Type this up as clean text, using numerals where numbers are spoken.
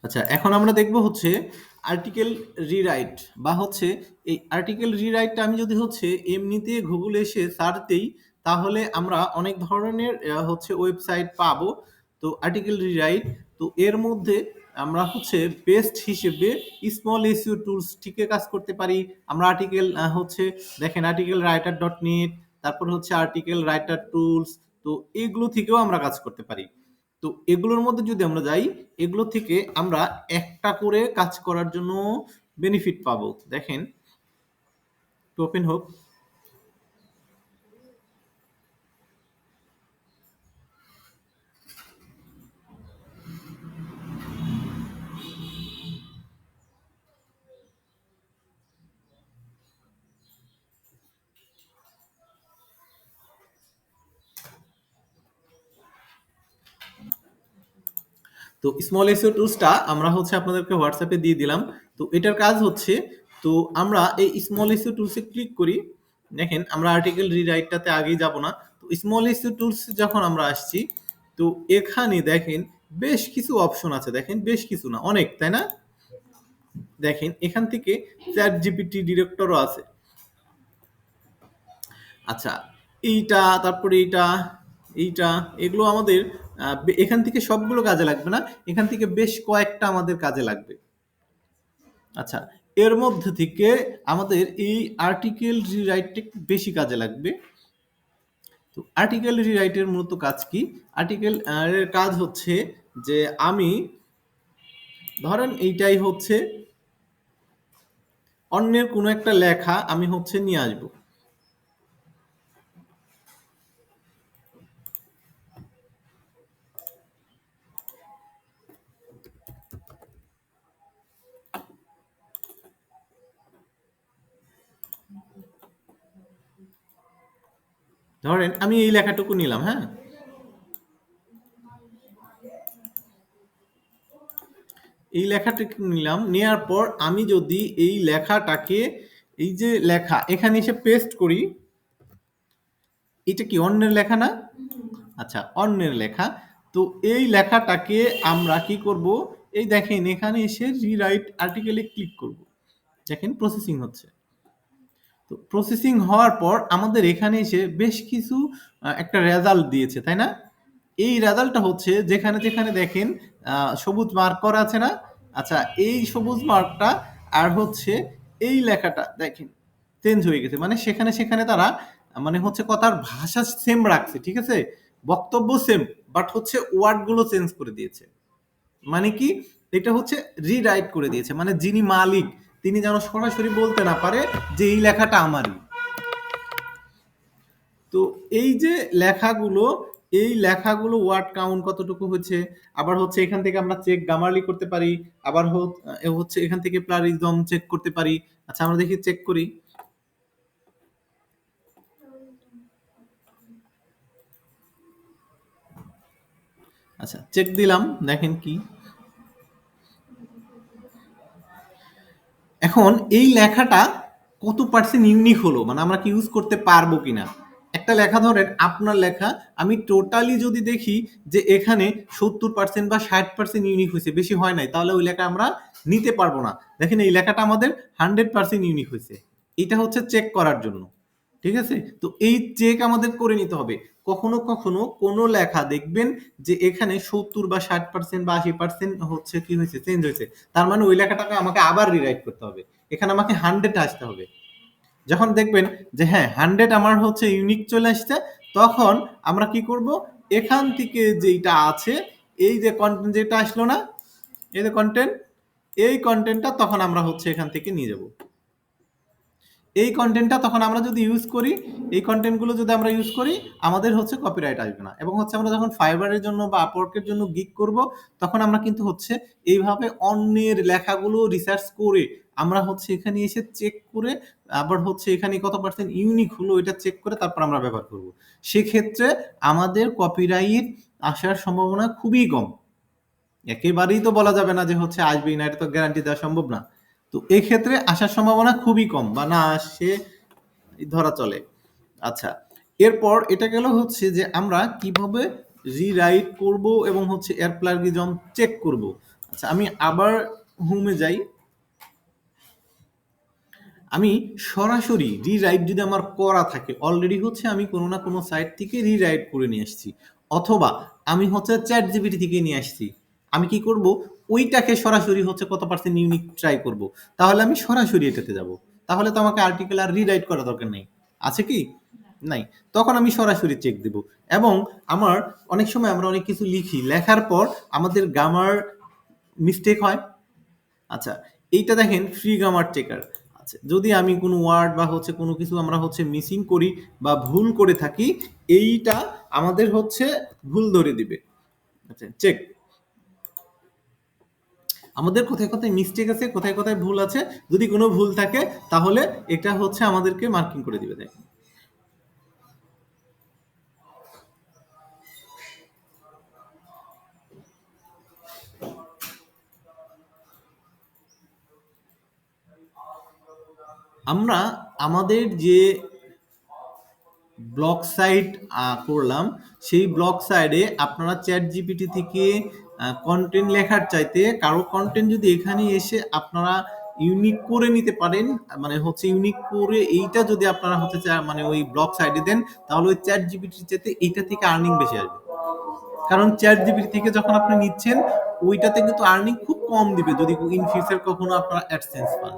আচ্ছা, এখন আমরা দেখব হচ্ছে আর্টিকেল রিরাইট বা হচ্ছে এই আর্টিকেল রিরাইটটা আমি যদি হচ্ছে এমনিতে গুগলে এসে সার্চ দেই, তাহলে আমরা অনেক ধরনের হচ্ছে ওয়েবসাইট পাবো। তো আর্টিকেল রিরাইট, তো এর মধ্যে আমরা হচ্ছে বেস্ট হিসেবে স্মল এসইও টুলস থেকে কাজ করতে পারি। আমরা আর্টিকেল হচ্ছে দেখেন আর্টিকেল রাইটার ডট নেট, তারপর হচ্ছে আর্টিকেল রাইটার টুলস, তো এগুলো থেকেও আমরা কাজ করতে পারি। তো এগুলোর মধ্যে যদি আমরা যাই, এগুলো থেকে আমরা একটা করে কাজ করার জন্য বেনিফিট পাবো। দেখেন, একটু ওপেন হোক। তো স্মল এসইও টুলসটা আমরা হচ্ছে আপনাদেরকে হোয়াটসঅ্যাপে দিয়ে দিলাম। তো এটার কাজ হচ্ছে, তো আমরা এই স্মল এসইও টুলসে ক্লিক করি। দেখেন, আমরা আর্টিকেল রিরাইটটাতে আগেই যাব না। তো স্মল এসইও টুলস যখন আমরা আসছি, তো এখানে দেখেন বেশ কিছু অপশন আছে। দেখেন, বেশ কিছু না, অনেক, তাই না? দেখেন এখান থেকে চ্যাট জিপিটি ডিরেক্টরও আছে। আচ্ছা, এইটা, তারপরে এইটা, এইটা, এগুলো আমাদের এখান থেকে সবগুলো কাজে লাগবে না, এখান থেকে বেশ কয়েকটা আমাদের কাজে লাগবে। আচ্ছা, এর মধ্যে থেকে আমাদের এই আর্টিকেল রিরাইটটা একটু বেশি কাজে লাগবে। তো আর্টিকেল রিরাইটের মূলত কাজ কি? আর্টিকেল এর কাজ হচ্ছে যে আমি ধরেন এইটাই হচ্ছে অন্যের কোনো একটা লেখা আমি হচ্ছে নিয়ে আসবো। ধরেন আমি এই লেখাটুকু নিলাম, হ্যাঁ, এই লেখাটাকে নিলাম, নেয়ার পর আমি যদি এই লেখাটাকে, এই যে লেখা এখানে এসে পেস্ট করি, এটা কি অন্যের লেখা না? আচ্ছা, অন্যের লেখা। তো এই লেখাটাকে আমরা কি করব? এই দেখেন এখানে এসে রিরাইট আর্টিকেলে ক্লিক করব। দেখেন প্রসেসিং হচ্ছে। তো প্রসেসিং হওয়ার পর আমাদের এখানে এসে বেশ কিছু একটা রেজাল্ট দিয়েছে, তাই না? এই রেজাল্টটা হচ্ছে যেখানে যেখানে দেখেন সবুজ মার্ক করা আছে না? আচ্ছা, এই সবুজ মার্কটা আর হচ্ছে এই লেখাটা দেখেন চেঞ্জ হয়ে গেছে। মানে সেখানে সেখানে তারা মানে হচ্ছে কথার ভাষা সেম রাখছে, ঠিক আছে? বক্তব্য সেম, বাট হচ্ছে ওয়ার্ডগুলো চেঞ্জ করে দিয়েছে। মানে কি? এটা হচ্ছে রিরাইট করে দিয়েছে। মানে যিনি মালিক, তিনি যেন সরাসরি বলতে না পারে যে এই লেখাটা আমারই। তো এই যে লেখাগুলো, এই লেখাগুলো ওয়ার্ড কাউন্ট কতটুকু হচ্ছে, আবার হচ্ছে এখান থেকে আমরা চেক গ্রামারলি করতে পারি, আবার হচ্ছে এখান থেকে প্লারিজম চেক করতে পারি। আচ্ছা, আমরা দেখি চেক করি। আচ্ছা, চেক দিলাম, দেখেন কি এখন এই লেখাটা কত পার্সেন্ট ইউনিক হলো, মানে আমরা কি ইউজ করতে পারবো কিনা। একটা লেখা ধরেন আপনার লেখা, আমি টোটালি যদি দেখি যে এখানে 70% বা 60% ইউনিক হয়েছে, বেশি হয় নাই, তাহলে ওই লেখা আমরা নিতে পারবো না। দেখেন এই লেখাটা আমাদের 100% ইউনিক হয়েছে। এটা হচ্ছে চেক করার জন্য, ঠিক আছে? তো এই চেক আমাদের করে নিতে হবে। কখনো কখনো কোনো লেখা দেখবেন যে এখানে 70 বা 60% বা 80% হচ্ছে কি হয়েছে, চেঞ্জ হয়েছে। তার মানে ওই লেখাটাকে আমাকে আবার রিরাইট করতে হবে। এখানে আমাকে 100 আসতে হবে। যখন দেখবেন যে হ্যাঁ 100 আমার হচ্ছে ইউনিক চলে আসছে, তখন আমরা কি করব? এখান থেকে যেইটা আছে, এই যে কন্টেন্ট যেটা আসলো না, এই যে কন্টেন্ট, এই কন্টেন্টটা তখন আমরা হচ্ছে এখান থেকে নিয়ে যাব। এই কন্টেন্টটা তখন আমরা যদি ইউজ করি, এই কন্টেন্টগুলো যদি আমরা ইউজ করি, আমাদের হচ্ছে কপিরাইট আসবে না। এবং হচ্ছে আমরা যখন ফাইবারের জন্য বা আপওয়ার্কের জন্য গিগ করব, তখন আমরা কিন্তু হচ্ছে এইভাবে অন্যের লেখাগুলো রিসার্চ করে আমরা হচ্ছে এখানে এসে চেক করে, আবার হচ্ছে এখানে কত পার্সেন্ট ইউনিক হলো এটা চেক করে তারপর আমরা ব্যবহার করব। সেক্ষেত্রে আমাদের কপিরাইট আসার সম্ভাবনা খুবই কম। একেবারেই তো বলা যাবে না যে হচ্ছে আসবেই না, এটা তো গ্যারান্টি দেওয়া সম্ভব না। তো এক্ষেত্রে আসার সম্ভাবনা খুবই কম, বা না আসে ধরা চলে। আচ্ছা, এরপর এটা গেল হচ্ছে যে আমরা কিভাবে রিরাইট করব এবং হচ্ছে এর প্লাগিজম চেক করব। আচ্ছা, আমি আবার হোমে যাই। আমি সরাসরি রিরাইট যদি আমার করা থাকে, অলরেডি হচ্ছে আমি কোনো না কোনো সাইট থেকে রিরাইট করে নিয়ে আসছি, অথবা আমি হচ্ছে চ্যাট জিপিটি থেকে নিয়ে আসছি, আমি কি করব, ওইটাকে সরাসরি হচ্ছে কত পার্সেন্ট ইউনিক ট্রাই করব, তাহলে আমি সরাসরি এটাতে যাব। তাহলে তো আমাকে আর্টিকেল আর রিরাইট করা দরকার নেই, আছে কি? নাই। তখন আমি সরাসরি চেক দেব। এবং আমার অনেক সময় আমরা অনেক কিছু লিখি, লেখার পর আমাদের গ্রামার মিস্টেক হয়। আচ্ছা, এইটা দেখেন ফ্রি গ্রামার চেকার। আচ্ছা, যদি আমি কোনো ওয়ার্ড বা হচ্ছে কোনো কিছু আমরা হচ্ছে মিসিং করি বা ভুল করে থাকি, এইটা আমাদের হচ্ছে ভুল ধরে দিবে। আচ্ছা, চেক আমাদের কোথায় কোথায় মিস্টেক আছে, কোথায় কোথায় ভুল আছে, যদি কোনো ভুল থাকে তাহলে এটা হচ্ছে আমাদেরকে মার্কিং করে দিবে। দেখেন, আমরা আমাদের যে ব্লগ সাইট করলাম, সেই ব্লগ সাইডে আপনারা চ্যাট জিপিটি থেকে কন্টেন্ট লেখার চাইতে কারো কন্টেন্ট যদি এখানে এসে আপনারা ইউনিক করে নিতে পারেন, মানে হচ্ছে ইউনিক করে এইটা যদি আপনারা হচ্ছে মানে ওই ব্লগ সাইডে দেন, তাহলে ওই চ্যাট জিপিটির চাইতে এইটা থেকে আর্নিং বেশি আসবে। কারণ চ্যাট জিপিটি থেকে যখন আপনি নিচ্ছেন, ওইটাতে কিন্তু আর্নিং খুব কম দিবে যদি ইন ফিউচার কখনো আপনারা অ্যাডসেন্স পান।